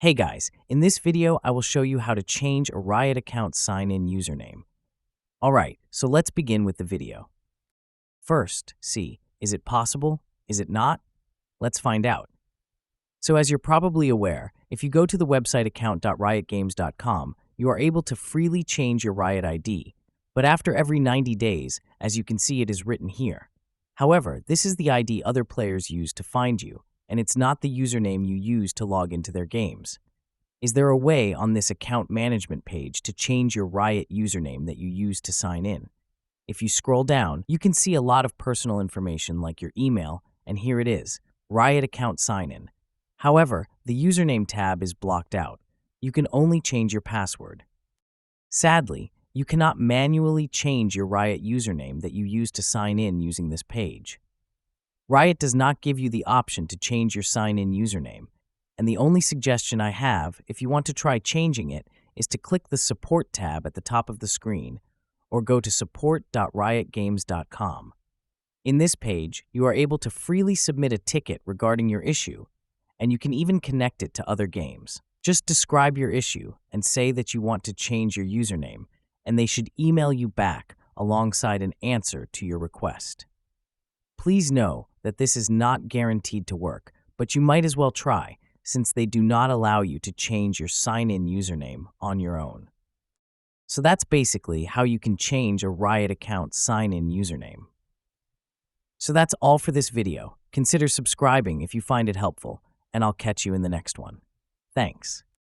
Hey guys, in this video I will show you how to change a Riot account sign-in username. Alright, so let's begin with the video. First, see, is it possible? Is it not? Let's find out. So as you're probably aware, if you go to the website account.riotgames.com, you are able to freely change your Riot ID, but after every 90 days, as you can see it is written here. However, this is the ID other players use to find you, and it's not the username you use to log into their games. Is there a way on this account management page to change your Riot username that you use to sign in? If you scroll down, you can see a lot of personal information like your email, and here it is, Riot account sign-in. However, the username tab is blocked out. You can only change your password. Sadly, you cannot manually change your Riot username that you use to sign in using this page. Riot does not give you the option to change your sign-in username, and the only suggestion I have, if you want to try changing it, is to click the Support tab at the top of the screen, or go to support.riotgames.com. In this page, you are able to freely submit a ticket regarding your issue, and you can even connect it to other games. Just describe your issue and say that you want to change your username, and they should email you back alongside an answer to your request. Please know that this is not guaranteed to work, but you might as well try, since they do not allow you to change your sign-in username on your own. So that's basically how you can change a Riot account sign-in username. So that's all for this video. Consider subscribing if you find it helpful, and I'll catch you in the next one. Thanks.